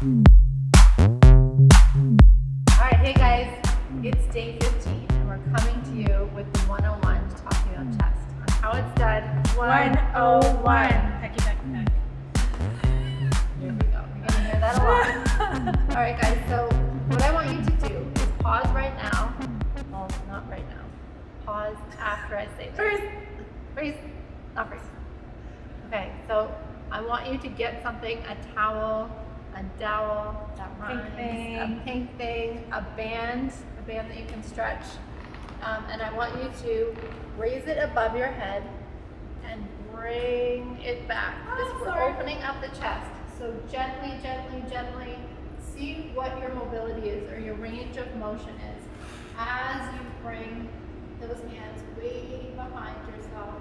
Alright, hey guys, it's day 15 and we're coming to you with the 101 to talk about chest. On how it's done, 101. Pecky, pecky, peck. Here we go, you're gonna hear that a lot. Alright guys, so what I want you to do is pause right now. Well, not right now. Pause after I say this. Freeze. Not freeze. Okay, so I want you to get something, a towel, a dowel that rhymes, a pink thing, a band that you can stretch, and I want you to raise it above your head and bring it back. We're opening up the chest, so gently, gently, gently see what your mobility is or your range of motion is as you bring those hands way behind yourself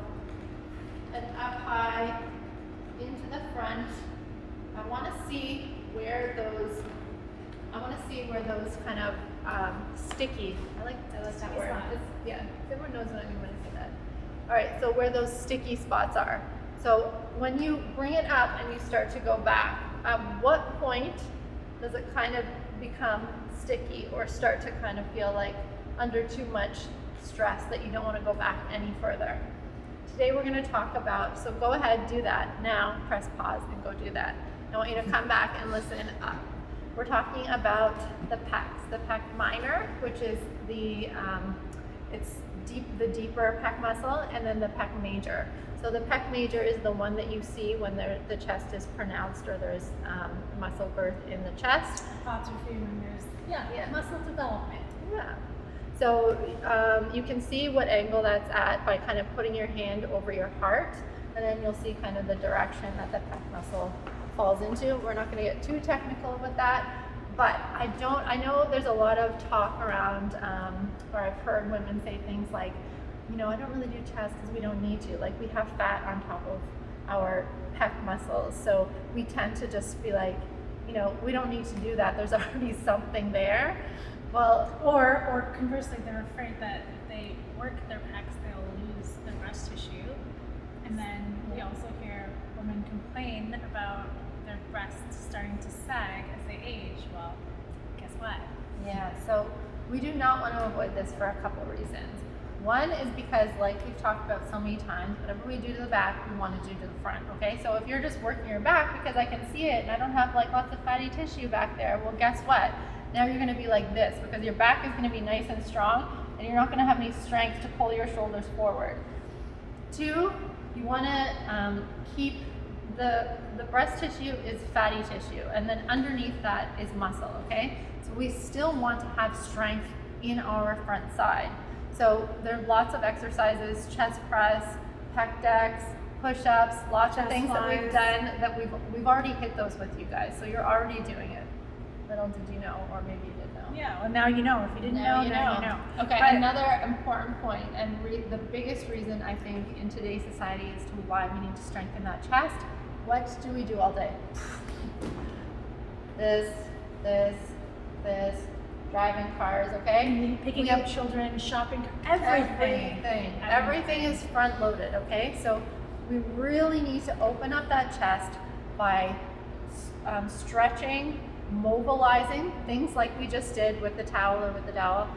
and up high into the front. I want to see where those kind of sticky, I like that word. Yeah, everyone knows what I mean when I say that. All right, so where those sticky spots are. So when you bring it up and you start to go back, at what point does it kind of become sticky or start to kind of feel like under too much stress that you don't want to go back any further? Today we're going to talk about, so go ahead, do that now, press pause and go do that. I want you to come back and listen up. We're talking about the pecs, the pec minor, which is the deeper pec muscle, and then the pec major. So the pec major is the one that you see when the chest is pronounced or there's muscle girth in the chest. Hypertrophy when there's muscle development. Yeah. So you can see what angle that's at by kind of putting your hand over your heart, and then you'll see kind of the direction that the pec muscle falls into. We're not going to get too technical with that, but I know there's a lot of talk around, or I've heard women say things like, I don't really do chest because we don't need to. Like, we have fat on top of our pec muscles, so we tend to just be like, we don't need to do that. There's already something there. Well, or conversely, they're afraid that if they work their pecs, they'll lose their breast tissue. And then we also hear women complain about their breasts starting to sag as they age. Well, guess what? Yeah, so we do not want to avoid this for a couple reasons. One is because, like we've talked about so many times, whatever we do to the back, we want to do to the front, okay? So if you're just working your back because I can see it and I don't have like lots of fatty tissue back there, well, guess what? Now you're going to be like this because your back is going to be nice and strong and you're not going to have any strength to pull your shoulders forward. Two, you want to keep the breast tissue is fatty tissue, and then underneath that is muscle, okay? So we still want to have strength in our front side. So there are lots of exercises, chest press, pec decks, push-ups, lots of things that we've done that we've already hit those with you guys. So you're already doing it. Little did you know, or maybe you did know. Yeah, well, now you know. If you didn't know, now you know. Okay, but another important point, and the biggest reason I think in today's society as to why we need to strengthen that chest. What do we do all day? This, driving cars, okay? Picking up children, shopping, everything. Everything is front loaded, okay? So we really need to open up that chest by stretching, mobilizing, things like we just did with the towel or with the dowel,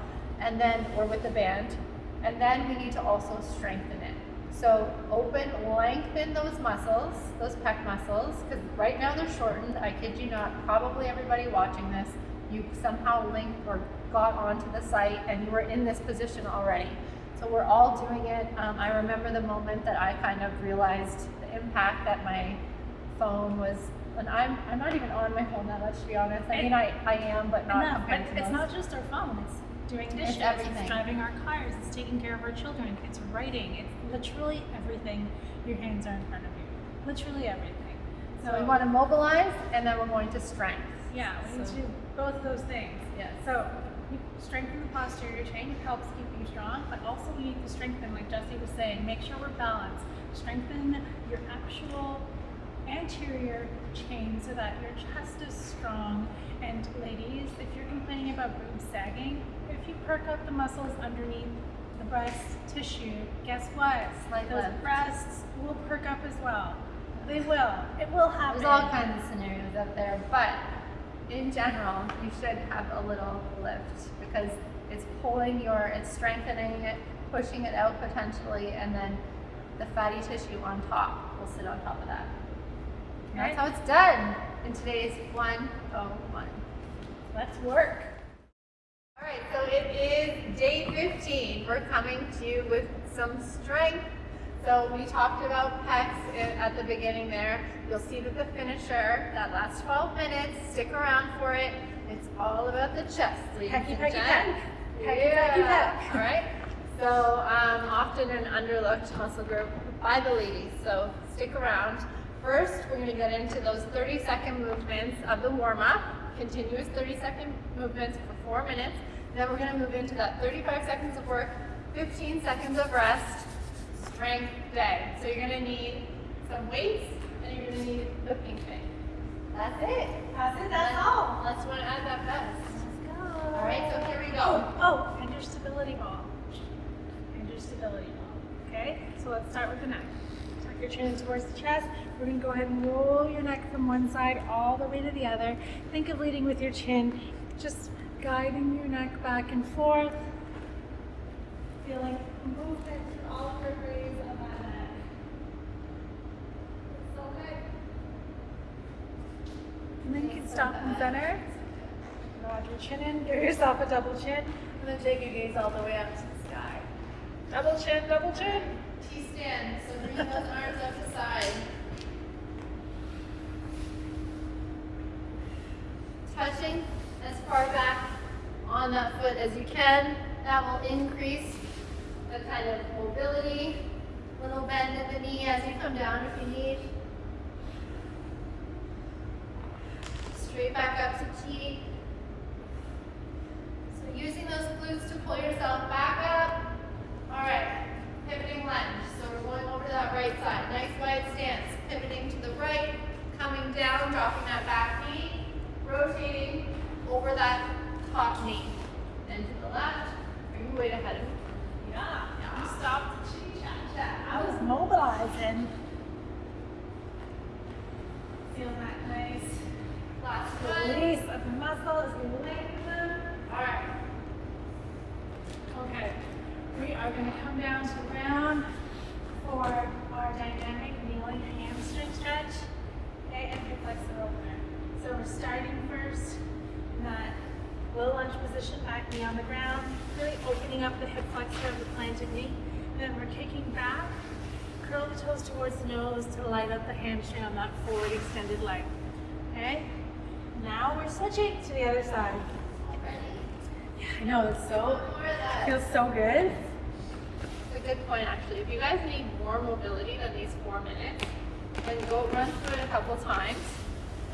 and then, or with the band, and then we need to also strengthen it. So open, lengthen those muscles, those pec muscles, because right now they're shortened. I kid you not, probably everybody watching this, you somehow linked or got onto the site and you were in this position already. So we're all doing it. I remember the moment that I kind of realized the impact that my phone was, and I'm not even on my phone that much, to be honest. I mean, I am, but not compared to It's most. not just our phone. It's doing dishes. It's driving our cars. It's taking care of our children. It's writing. It's literally everything. Your hands are in front of you. Literally everything. So we want to mobilize, and then we're going to strength. Yeah, we need to do both of those things. Yes. So you strengthen the posterior chain, helps keep you strong, but also we need to strengthen, like Jessie was saying, make sure we're balanced. Strengthen your actual anterior chain so that your chest is strong. And ladies, if you're complaining about boobs sagging, if you perk up the muscles underneath the breast tissue, guess what? Those breasts will perk up as well. They will. It will happen. There's all kinds of scenarios out there, but in general, you should have a little lift because it's it's strengthening it, pushing it out potentially, and then the fatty tissue on top will sit on top of that. And that's how it's done in today's 101. Let's work. All right, so it is day 15. We're coming to you with some strength. So we talked about pecs at the beginning there. You'll see that the finisher, that last 12 minutes, stick around for it. It's all about the chest. Pecky, pecky, peck. Yeah. All right. So often an underlooked muscle group by the ladies. So stick around. First, we're going to get into those 30-second movements of the warm-up. Continuous 30-second movements for 4 minutes. Then we're going to move into that 35 seconds of work, 15 seconds of rest, strength day. So you're going to need some weights and you're going to need the pink thing. That's it. That's all. Let's want to add that vest. Let's go. All right, so here we go. And your stability ball. Okay, so let's start with the neck. Tuck your chin towards the chest. We're going to go ahead and roll your neck from one side all the way to the other. Think of leading with your chin, just guiding your neck back and forth. Feeling movement through all of your braids of that neck. So good. And then you can stop in the center. Nod your chin in, give yourself a double chin, and then take your gaze all the way up to the sky. Double chin, double chin. T-stand, so bring those arms up the side. Touching as far back on that foot as you can. That will increase the kind of mobility. Little bend in the knee as you come down if you need. Straight back up to T. So using those glutes to pull yourself back up. All right, pivoting lunge. So we're going over to that right side. Nice wide stance. Pivoting to the right, coming down, dropping that back knee, rotating over that top knee. Then to the left, bring your weight ahead of you. Yeah. You stopped. I was mobilizing. Feel that nice Last one. release of the muscle as we lengthen them. All right. Okay. We are going to come down to the ground for our dynamic kneeling hamstring stretch. Okay, and hip flexor opener. So we're starting first in that low lunge position, back knee on the ground, really opening up the hip flexor of the planted knee. And then we're kicking back, curl the toes towards the nose to light up the hamstring on that forward extended leg. Okay? Now we're switching to the other side. Yeah, I know, it's so, feels so good. It's a good point actually. If you guys need more mobility than these 4 minutes, then go run through it a couple times.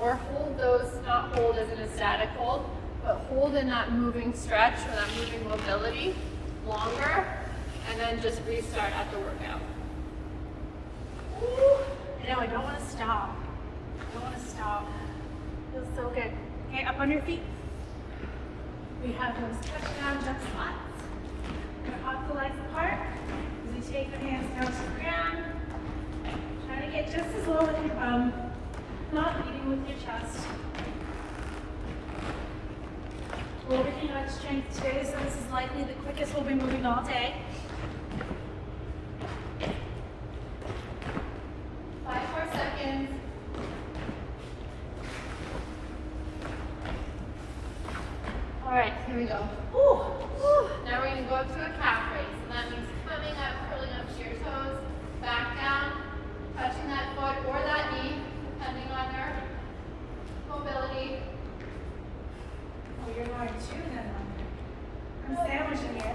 Or hold those, not hold as in a static hold, but hold in that moving stretch or that moving mobility longer, and then just restart at the workout. Ooh, I know, I don't want to stop. Feels so good. Okay, up on your feet. We have those touchdown jump squats. We're going to hop the legs apart as we take the hands down to the ground. Try to get just as low with your bum, not leading with your chest. We're working on strength today, so this is likely the quickest we'll be moving all day. 5 more seconds. All right, here we go. Now we're going to go up to a calf raise. And that means coming up, curling up to your toes, back down, touching that foot or that knee, depending on your mobility. Oh, you're going two then. I'm sandwiching it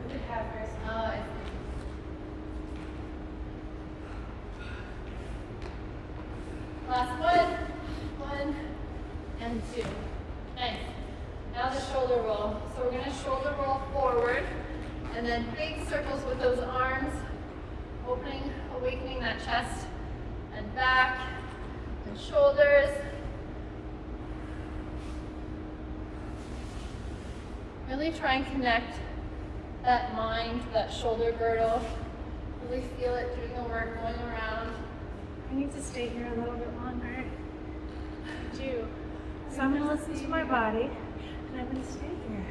with the calf raise. Oh, I see. Last one, and 2. Nice. Now the shoulder roll. So we're going to shoulder roll forward, and then big circles with those arms, opening, awakening that chest and back and shoulders. Really try and connect that mind to that shoulder girdle. Really feel it doing the work going around. I need to stay here a little bit longer. I do. So So I'm gonna listen to my body, and I'm gonna stay here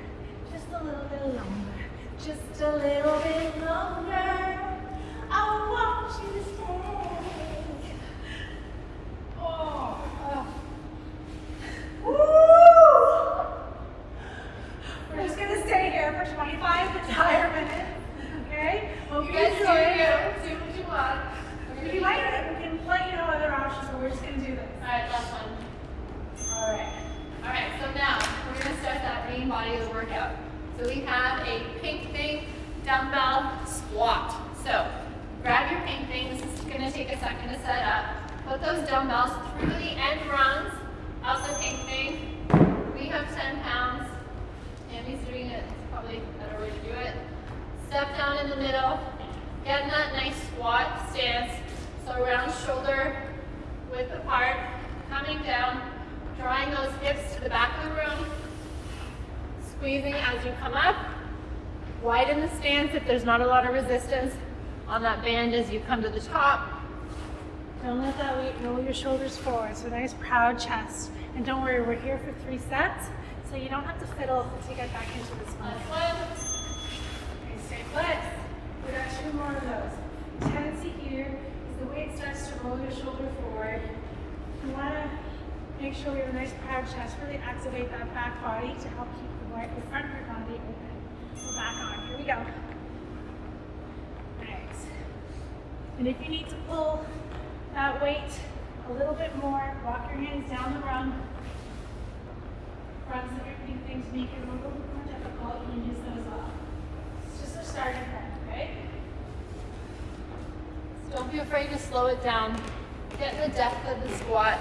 just a little bit longer. Just a little bit longer. I want you to stay. Oh. Woo! We're just gonna stay here for 25 entire minutes. Okay? Hope You guys enjoy it. do what you want. If you like it, we can let you know other options, but we're just gonna do this. Alright, last one. Alright, so now we're going to start that main body of the workout. So we have a pink thing dumbbell squat. So grab your pink thing. This is going to take a second to set up. Put those dumbbells through the end rungs of the pink thing. We have 10 pounds. Andy's doing it. It's probably a better way to do it. Step down in the middle. Get in that nice squat stance. So round shoulder width apart. Coming down. Drawing those hips to the back of the room. Squeezing as you come up. Widen the stance if there's not a lot of resistance on that band as you come to the top. Don't let that weight roll your shoulders forward. So nice proud chest. And don't worry, we're here for 3 sets, so you don't have to fiddle to get back into this one. Last one. Okay, stay put. We got 2 more of those. Tendency here is the weight starts to roll your shoulder forward. You want to make sure we have a nice proud chest. Really activate that back body to help keep the front of your body open. We're back on. Here we go. Nice. And if you need to pull that weight a little bit more, walk your hands down the rung. Fronts of your pink things make it a little bit more difficult. You can use those well. It's just a starting point, okay? So don't be afraid to slow it down. Get in the depth of the squat.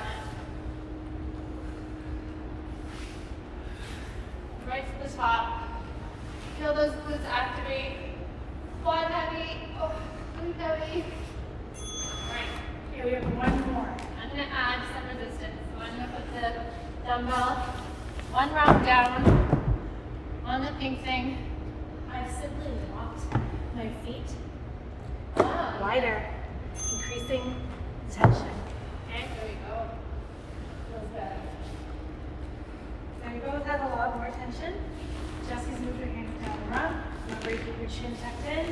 Right to the top. Feel those glutes activate. Quad heavy. Oh, glute heavy. Alright, Here we have 1 more. I'm going to add some resistance. So I'm going to put the dumbbell 1 round down on the pink thing. I've simply walked my feet Oh, wider, increasing the tension. okay, there we go. Feels better. Now you both have a lot more tension. Jesse's moved her hands down the rung. Remember, you keep your chin tucked in.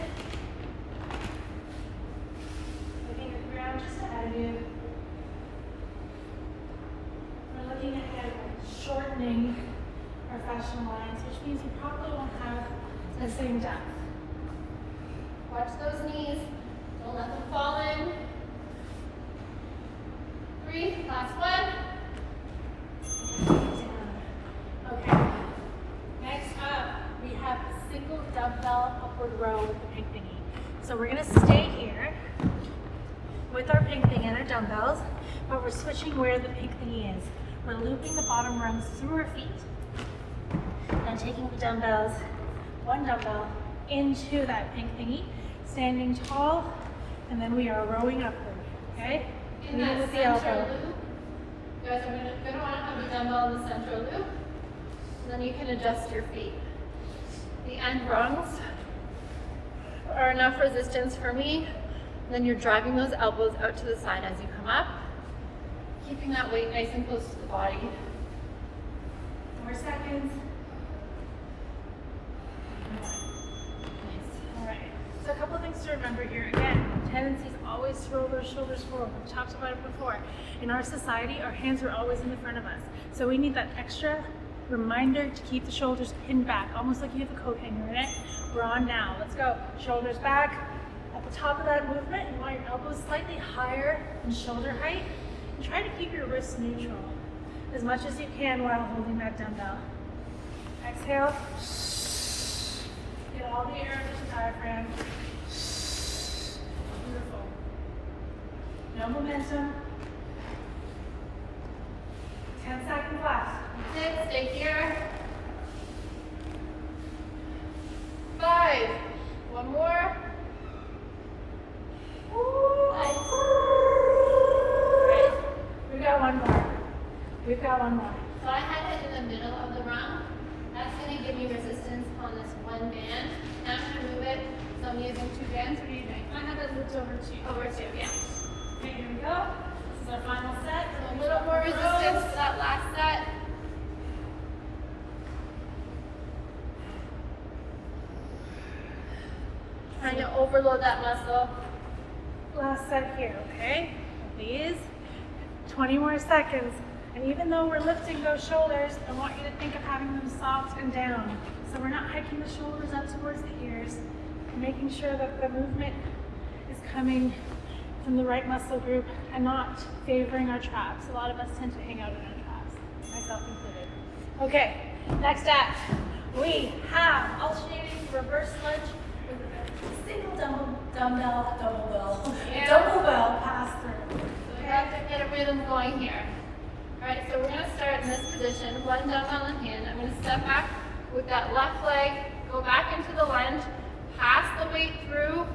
Looking at the ground just ahead of you. We're looking ahead, shortening our fascial lines, which means we probably won't have the same depth. Watch those knees. Don't let them fall in. 3, last one. Okay. Next up, we have a single dumbbell upward row with the pink thingy. So we're gonna stay here with our pink thing and our dumbbells, but we're switching where the pink thingy is. We're looping the bottom rungs through our feet and taking the dumbbells, 1 dumbbell, into that pink thingy, standing tall, and then we are rowing upward, okay? In Lead that with the center elbow. loop, you guys are going to want to have the dumbbell in the center loop, and then you can adjust your feet. The end rungs are enough resistance for me. Then you're driving those elbows out to the side as you come up, keeping that weight nice and close to the body. 4 seconds. Nice. All right. So a couple of things to remember here. Again, tendencies always to roll those shoulders forward. We've talked about it before. In our society, our hands are always in the front of us. So we need that extra reminder to keep the shoulders pinned back, almost like you have a coat hanger in it. We're on now. Let's go. Shoulders back. At the top of that movement, you want your elbows slightly higher than shoulder height. And try to keep your wrists neutral as much as you can while holding that dumbbell. Exhale. Get all the air into the diaphragm. Beautiful. No momentum. 10 seconds left. That's it. Stay here. 5. 1 more. Nice. Right. We've got 1 more. We've got 1 more. So I had it in the middle of the rung. That's going to give me resistance on this 1 band. Now I'm going to move it. So I'm using 2 bands. What do you think? I have it looped over 2. Over 2, yeah. Okay, here we go. This is our final set. So a little more resistance to that last set. trying to overload that muscle. Last set here, okay? These 20 more seconds. And even though we're lifting those shoulders, I want you to think of having them soft and down. So we're not hiking the shoulders up towards the ears, and making sure that the movement is coming from the right muscle group and not favoring our traps. A lot of us tend to hang out in our traps, myself included. Okay, next act. We have alternating reverse lunge with a single dumbbell pass through. So we have to get a rhythm going here. Alright, so we're going to start in this position, one dumbbell in hand. I'm going to step back with that left leg, go back into the lunge, pass the weight through.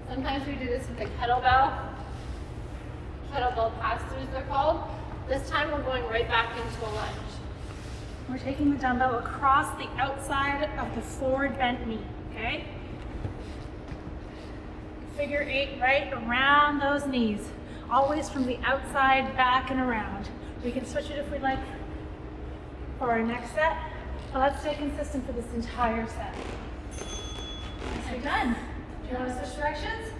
Sometimes we do this with a kettlebell. Kettlebell pass-throughs they're called. This time we're going right back into a lunge. We're taking the dumbbell across the outside of the forward bent knee, okay? Figure 8 right around those knees. Always from the outside, back and around. We can switch it if we'd like for our next set, but let's stay consistent for this entire set. Nicely done. Do you want to switch directions?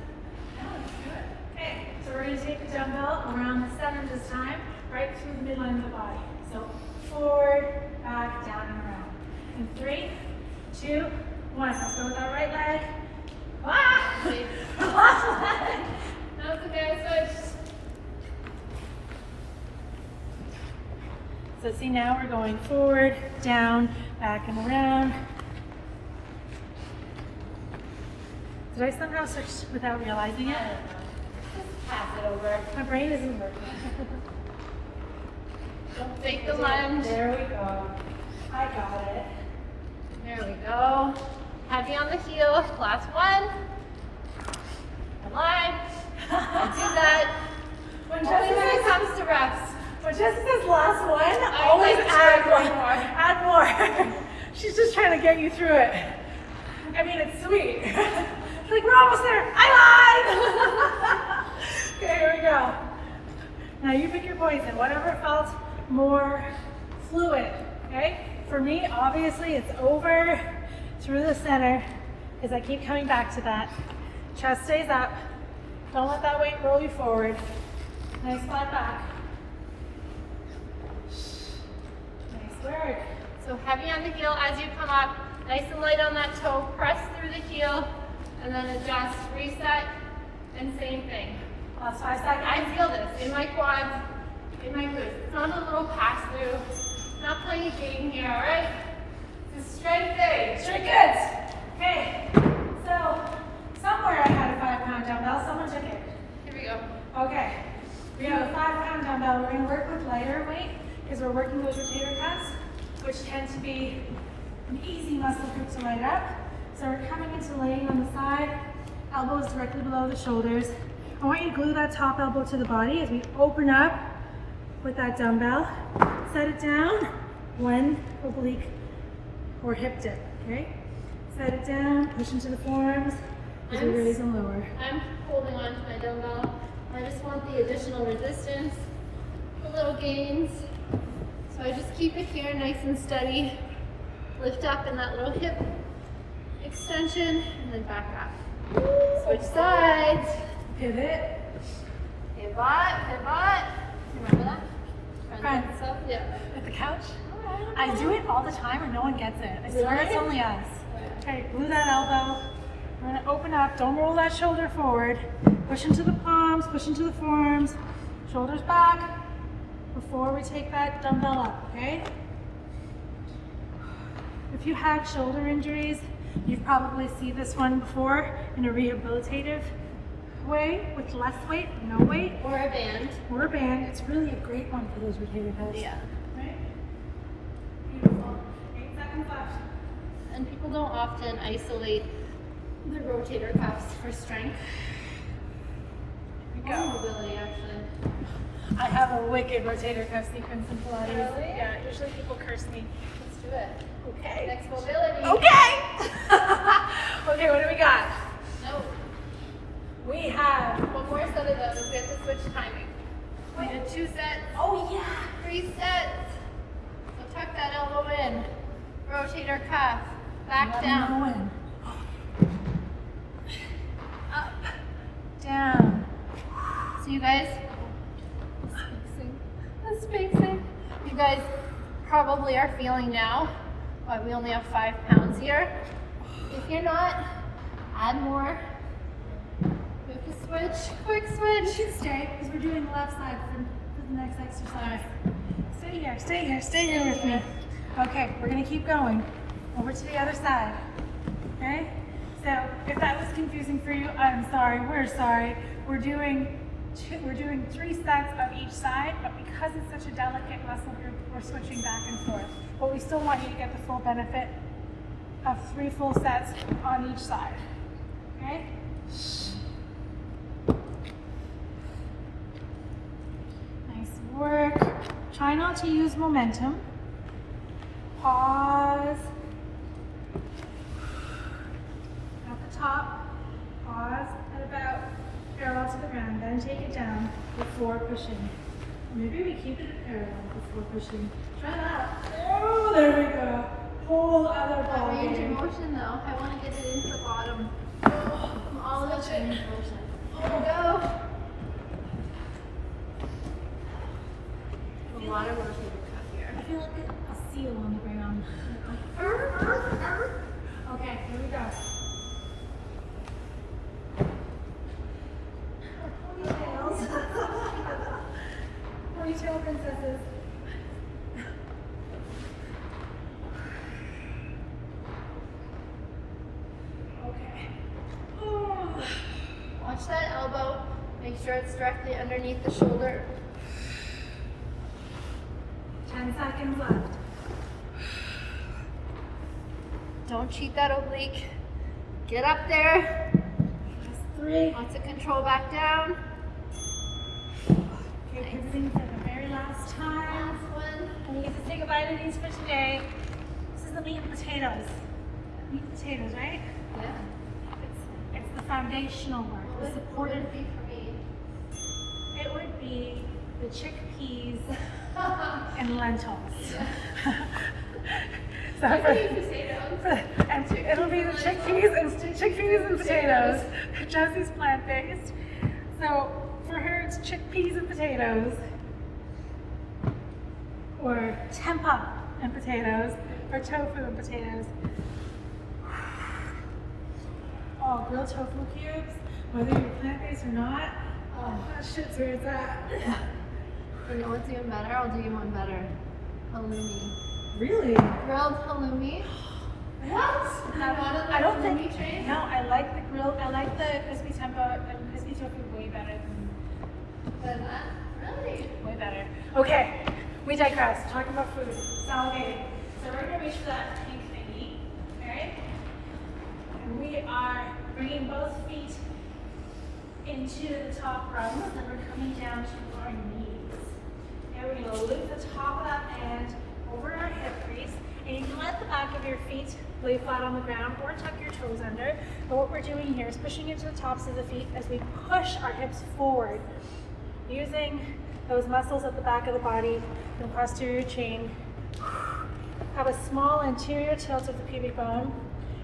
No, let's do it. Okay, so we're going to take the dumbbell around the center this time, right through the midline of the body. So forward, back, down, and around. In 3, 2, 1. Let's go with our right leg. Ah! Last leg. No, it's okay, I switched. So see, now we're going forward, down, back, and around. Did I somehow switch without realizing it? Just pass it over. My brain isn't working. Don't take the lunge. There we go. I got it. There we go. Heavy on the heel. Last one. Align. I do that. Only when it comes to reps. When Jess says last one, I always like to add try one one more. Add more. She's just trying to get you through it. I mean, it's sweet. She's like, we're almost there. I lied. Okay, here we go. Now you pick your poison. Whatever felt more fluid. Okay. For me, obviously, it's over through the center because I keep coming back to that. Chest stays up. Don't let that weight roll you forward. Nice flat back. Nice work. So heavy on the heel as you come up, nice and light on that toe, press through the heel, and then adjust, reset, and same thing. Last 5 seconds. I feel this in my quads, in my glutes. It's not a little pass through, not playing a game here, all right? It's a strength day. Straight goods. Okay, so somewhere I had a 5-pound dumbbell, someone took it. Here we go. Okay, we have a 5-pound dumbbell. We're gonna work with lighter weight because we're working those rotator cuffs, which tend to be an easy muscle group to light up. So we're coming into laying on the side, elbows directly below the shoulders. I want you to glue that top elbow to the body as we open up with that dumbbell. Set it down, one oblique or hip dip, okay? Set it down, push into the forearms as we raise and lower. I'm holding on to my dumbbell. I just want the additional resistance, the little gains. So I just keep it here nice and steady. Lift up in that little hip extension and then back up. Switch sides. Pivot. Pivot, pivot. Remember that? Friends. So, yeah. At the couch? I do it all the time and no one gets it. I swear it's only us. Okay, glue that elbow. We're gonna open up, don't roll that shoulder forward. Push into the palms, push into the forearms. Shoulders back before we take that dumbbell up, okay? If you have shoulder injuries, you've probably seen this one before in a rehabilitative way with less weight, no weight. Or a band. Or a band. It's really a great one for those rotator cuffs. Yeah. Right? Beautiful. 8 seconds left. And people don't often isolate the rotator cuffs for strength. Or mobility, actually. I have a wicked rotator cuff sequence in Pilates. Really? Yeah, usually people curse me. Let's do it. Okay. Next mobility. Okay! Okay, what do we got? No. We have. One more set of those. We have to switch timing. We did 2 sets. Oh, yeah. 3 sets. So tuck that elbow in. Rotator cuff. Back down. You guys, the spacing. You guys probably are feeling now, but we only have 5 pounds here. If you're not, add more. We have to switch, quick You switch. should stay because we're doing the left side for the next exercise. Stay here with me. Okay, we're gonna keep going. Over to the other side. Okay? So if that was confusing for you, I'm sorry, we're sorry. We're doing 3 sets of each side, but because it's such a delicate muscle group, we're switching back and forth. But we still want you to get the full benefit of 3 full sets on each side. Okay? Nice work. Try not to use momentum. Pause. At the top, pause at about parallel to the ground, then take it down before pushing. Maybe we keep it at parallel before pushing. Try that. Oh, there we go. Whole other That ball range of game. motion though, I want to get it into the bottom. All of the range of motion. There we go. A lot of rotator cuff here. I feel like a seal on the ground. Okay, here we go. Ponytail princesses. Okay. Oh. Watch that elbow. Make sure it's directly underneath the shoulder. 10 seconds left. Don't cheat that oblique. Get up there. Last 3. Lots of control back down. Okay, pivoting for the very last time. Last one. And you get to say goodbye to these for today. This is the meat and potatoes. Meat and potatoes, right? Yeah. It's the foundational work, the What would supportive. it be for me? It would be the chickpeas and lentils. So and it'll be the chickpeas and potatoes. Jessie's plant-based. So for her, it's chickpeas and potatoes, or tempeh and potatoes, or tofu and potatoes. Oh, grilled tofu cubes, whether you're plant-based or not. Oh, that shit's where it's at. You know what's even better? I'll do you one better. Halloumi. Really? Grilled halloumi. What? I don't think. No, I like the grilled. I like the crispy tempeh and crispy tofu way better But that, really? than way better. Okay, we digress. Talking about food, salivating. So we're gonna reach for that pink thingy, okay? And we are bringing both feet into the top rungs, and we're coming down to our knees. Okay, we're gonna loop the top of that hand over our hip crease, and you can let the back of your feet lay flat on the ground or tuck your toes under. But what we're doing here is pushing into the tops of the feet as we push our hips forward, using those muscles at the back of the body, the posterior chain. Have a small anterior tilt of the pubic bone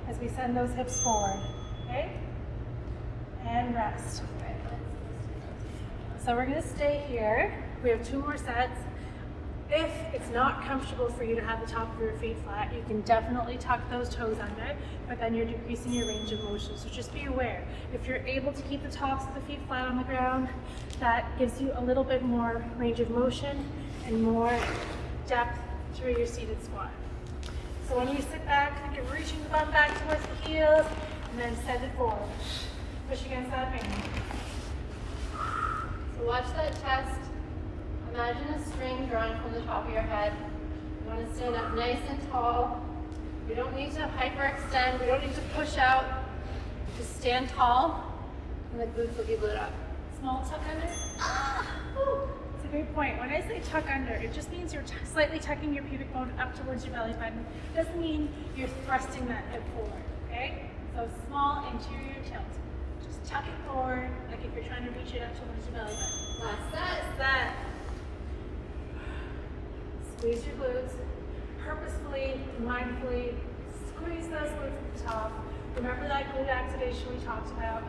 as we send those hips forward, okay? And rest. So we're gonna stay here. We have 2 more sets. If it's not comfortable for you to have the top of your feet flat, you can definitely tuck those toes under, but then you're decreasing your range of motion. So just be aware. If you're able to keep the tops of the feet flat on the ground, that gives you a little bit more range of motion and more depth through your seated squat. So when you sit back, think of reaching the bum back towards the heels, and then send it forward. Push against that band. So watch that chest. Imagine a string drawing from the top of your head. You want to stand up nice and tall. You don't need to hyperextend. We don't need to push out. Just stand tall, and the glutes will be lit up. Small tuck under. It's a great point. When I say tuck under, it just means you're slightly tucking your pubic bone up towards your belly button. It doesn't mean you're thrusting that hip forward, okay? So small anterior tilt. Just tuck it forward, like if you're trying to reach it up towards your belly button. Last set. That. Squeeze your glutes. Purposefully, mindfully, squeeze those glutes at the top. Remember that glute activation we talked about.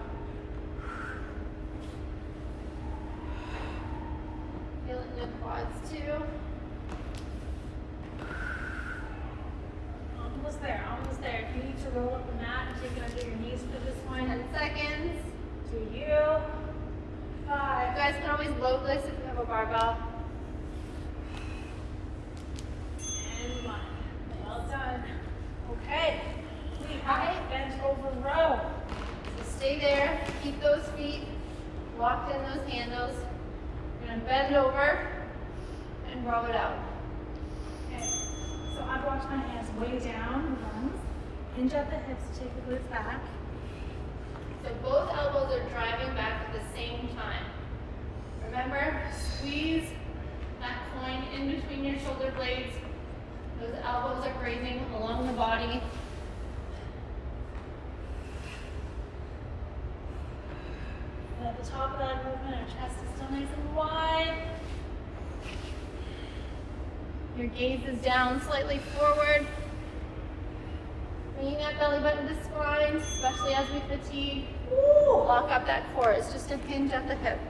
the quads too. Almost there, almost there. If you need to roll up the mat and take it under your knees for this one. 10 seconds. To you. 5. You guys can always load this if you have a barbell. And 1. Well done. Okay. We have bent over row. So stay there. Keep those feet locked in those handles. You're going to bend over and roll it out. Okay. So I've watched my hands way down, lungs. Hinge at the hips to take the glutes back. So both elbows are driving back at the same time. Remember, squeeze that coin in between your shoulder blades. Those elbows are grazing along the body. And at the top of that movement, our chest is still nice and wide. Your gaze is down slightly forward. Bringing that belly button to spine, especially as we fatigue. Lock up that core. It's just a hinge at the hip.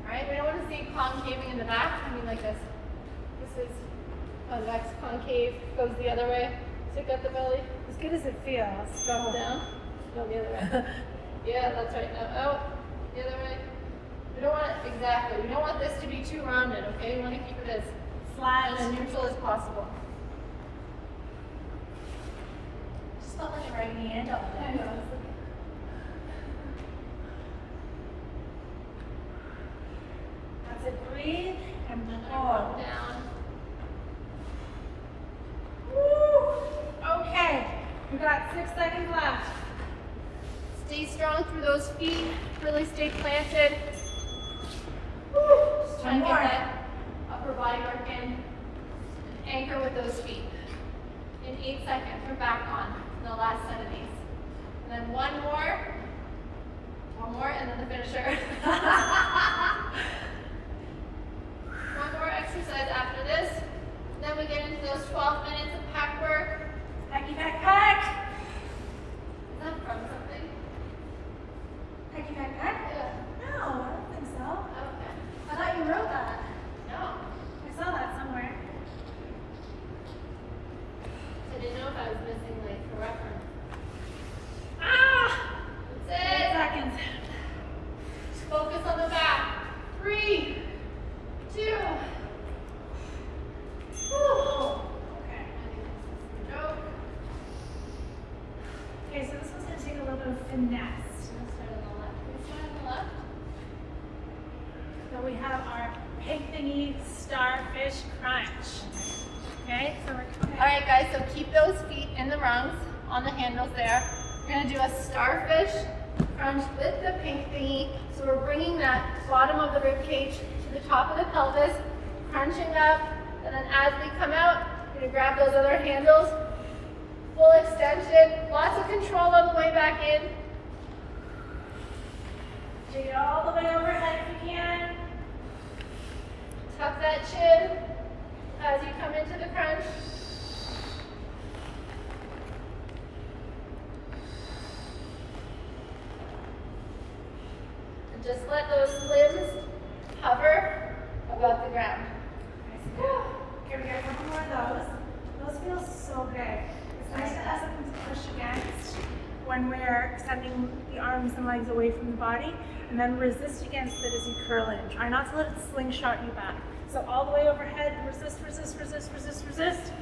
All right, we don't want to see concaving in the back. I mean like this. This is convex, concave, goes the other way. Stick out the belly. As good as it feels. Drop it down. Go the other way. Yeah, that's right. Now out. The other way. We don't want it, exactly. We don't want this to be too rounded, okay? We want to keep it as flat and neutral as possible. Just felt like a right hand up there. I know. That's it. Breathe and Roll hold. down. Woo! Okay. We got 6 seconds left. Stay strong through those feet. Really stay planted. Just try and get that upper body work in. Anchor with those feet. In 8 seconds, we're back on the last set of these. And then one more, and then the finisher. One more exercise after this. Then we get into those 12 minutes of pack work. Packy pack pack. Is that from something? Packy pack pack? Yeah. No, I don't think so. Okay. I thought you wrote that. No. I saw that somewhere. I didn't know if I was missing like a reference. Ah! That's 8 it. seconds. Just focus on the back. 3, 2. Whew. Okay. I think this is the joke. Okay, so this one's going to take a little bit of finesse. Let's start on the left. Can we start on the left? So we have our pig thingy starfish crunch. Okay, so we're coming. All right, guys, so keep those feet in the rungs on the handles there. We're gonna do a starfish crunch with the pink thingy. So we're bringing that bottom of the rib cage to the top of the pelvis, crunching up, and then as we come out, we're gonna grab those other handles, full extension, lots of control on the way back in. Take it all the way overhead if you can. Tuck that chin as you come into the crunch. And just let those limbs hover above the ground. Okay, we got a couple more of those. Those feel so good. It's nice to have something to push against when we're extending the arms and legs away from the body, and then resist against it as you curl in. Try not to let it slingshot you back. So all the way overhead, resist, resist, resist, resist, resist.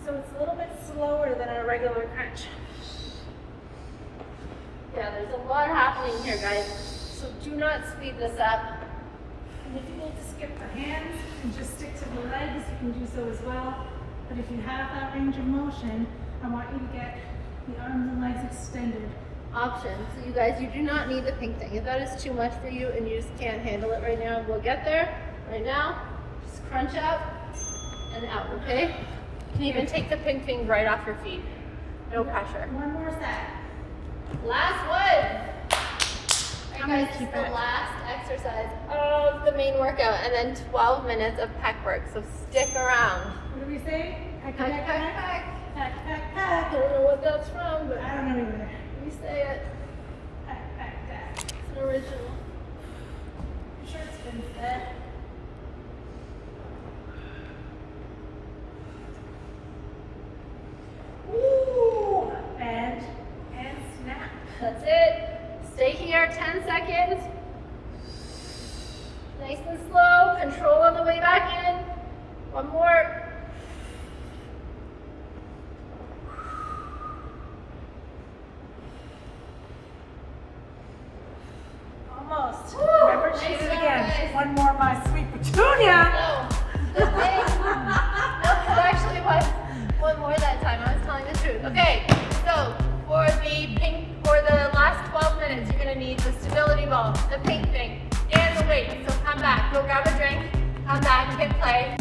So it's a little bit slower than a regular crunch. Yeah, there's a lot happening here, guys. So do not speed this up. And if you need to skip the hands and just stick to the legs, you can do so as well. But if you have that range of motion, I want you to get the arms and legs extended. Options. So you guys, you do not need the pink thing. If that is too much for you and you just can't handle it right now, we'll get there. Right now, just crunch up and out, okay? You can even take the pink thing right off your feet. No pressure. One more set. Last one. I'm Alright gonna guys, this keep is the it. last exercise of the main workout and then 12 minutes of pec work. So stick around. What do we say? Pack, Pack, pack, pack, pack. pack. Pack, pack, I pack. don't know what that's from, but I don't know either. we say it. Pack, pack, pack. It's an original. shirt's been set. Ooh, and snap. That's it. Stay here 10 seconds. Nice and slow. Control on the way back in. One more. Almost. Woo, Remember, nice cheat it job, again. guys. One more, my sweet petunia. No. The thing. No, it actually was one more that time. I was telling the truth. Okay, so for the last 12 minutes, you're gonna need the stability ball, the pink thing, and the weight. So come back, go grab a drink, come back, hit play.